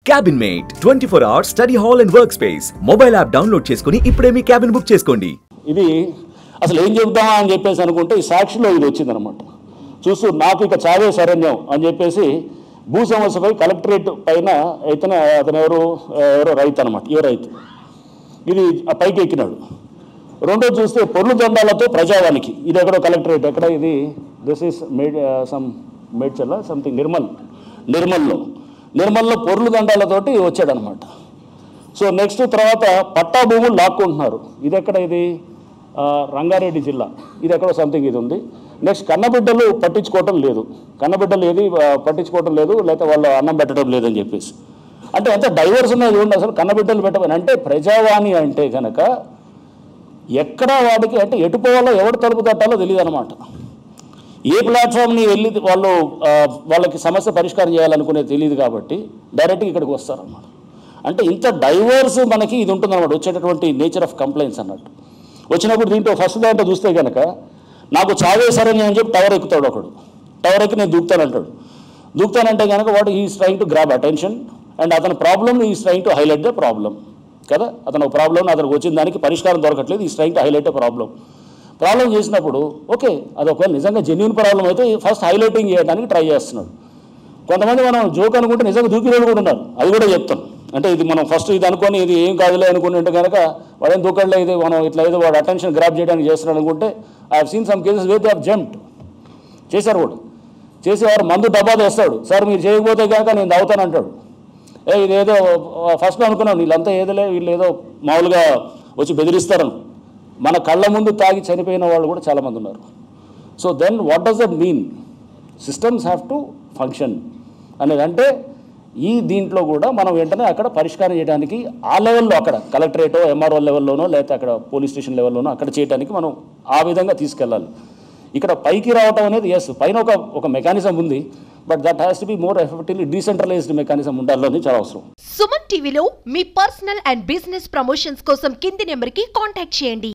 Cabin mate 24 hours study hall and work space mobile app download చేసుకుని ఇప్పుడే మీ cabin book చేసుకోండి. ఇది అసలు ఏం చెప్తామా అని చెప్పేసి అనుకుంటే ఈ సాక్షిలో ఇది వచ్చిందనమాట. చూస్తూ నాకు ఇక చావే శరణ్యం అని చెప్పేసి భూ సమస్యపై కలెక్టరేట్ పైన అతను ఎవరో రైతు అనమాట. ఏ రైతు ఇది ఆ పైకి ఎక్కినాడు. రెండో చూస్తే పొర్లు దండాలతో ప్రజావానికి, ఇది ఎక్కడో కలెక్టరేట్, ఎక్కడ ఇది, దిస్ ఈస్ మేడ్చల్ల సంథింగ్ నిర్మల్లో పొర్లు దండాలతోటి వచ్చాడనమాట. సో నెక్స్ట్ తర్వాత పట్టా భూములు లాక్కుంటున్నారు. ఇది ఎక్కడ, ఇది రంగారెడ్డి జిల్లా, ఇది ఎక్కడో సంథింగ్ ఇది ఉంది. నెక్స్ట్ కన్నబిడ్డలు పట్టించుకోవటం లేదు, పట్టించుకోవటం లేదు, లేకపోతే వాళ్ళు అన్నం పెట్టడం లేదని చెప్పేసి. అంటే ఎంత డైవర్స్ ఉన్నది చూడండి. అసలు కన్నబిడ్డలు పెట్టమని అంటే ప్రజావాణి అంటే కనుక ఎక్కడ వాడికి అంటే ఎటు పోవాలో ఎవడు తలుపు తట్టాలో తెలియదు అనమాట. ఏ ప్లాట్ఫామ్ని వెళ్ళి వాళ్ళకి సమస్య పరిష్కారం చేయాలనుకునేది తెలియదు కాబట్టి డైరెక్ట్గా ఇక్కడికి వస్తారన్నమాట. అంటే ఇంత డైవర్స్ మనకి ఇది ఉంటుందన్నమాట వచ్చేటటువంటి నేచర్ ఆఫ్ కంప్లైంట్స్ అన్నట్టు. వచ్చినప్పుడు దీంట్లో ఫస్ట్ దాంట్లో చూస్తే కనుక నాకు చావేశారని అని చెప్పి టవర్ ఎక్కుతాడు ఒకడు. టవర్ ఎక్కి నేను దూకుతానంటే కనుక వాడు is trying to grab attention and అతని problem is trying to highlight the problem కదా. అతను ప్రాబ్లం అతనికి వచ్చిన దానికి పరిష్కారం దొరకట్లేదు, is trying to highlight the problem చేసినప్పుడు ఓకే, అది ఒకవేళ నిజంగా జెన్యూన్ ప్రాబ్లం అయితే ఫస్ట్ హైలైటింగ్ చేయడానికి ట్రై చేస్తున్నాడు. కొంతమంది మనం జోక్ అనుకుంటే నిజంగా దూకిన కూడా ఉన్నారు, అది కూడా చెప్తాం. అంటే ఇది మనం ఫస్ట్ ఇది అనుకొని ఇది ఏం కాదులే అనుకుంటే కనుక వాడేం దూకడలే, ఇది మనం ఇట్లా ఏదో వాడు అటెన్షన్ గ్రాప్ చేయడానికి చేస్తున్నాడు అనుకుంటే I have seen some cases where they have jumped చేశారు. వాడు చేసేవారు మందు డబ్బా తెస్తాడు, సార్ మీరు చేయకపోతే కనుక నేను తాగుతానంటాడు. ఇదేదో ఫస్ట్ అనుకున్నాను వీళ్ళంతా ఏదోలే, వీళ్ళు ఏదో మామూలుగా వచ్చి బెదిరిస్తారని. మన కళ్ళ ముందు తాగి చనిపోయిన వాళ్ళు కూడా చాలామంది ఉన్నారు. So then what does that mean? Systems have to function అనేది అంటే ఈ దీంట్లో కూడా మనం వెంటనే అక్కడ పరిష్కారం చేయడానికి ఆ లెవెల్లో అక్కడ కలెక్టరేటో ఎంఆర్ఓ లెవెల్లోనో లేకపోతే అక్కడ పోలీస్ స్టేషన్ లెవెల్లోనో అక్కడ చేయడానికి మనం ఆ విధంగా తీసుకెళ్ళాలి. ఇక్కడ పైకి రావటం అనేది ఎస్ పైన ఒక మెకానిజం ఉంది, but that has to be more effectively decentralised mechanism ఉండాలని చాలా అవసరం. సుమన్ టీవీలో మీ పర్సనల్ అండ్ బిజినెస్ ప్రమోషన్స్ కోసం కింది నెంబర్కి కాంటాక్ట్ చేయండి.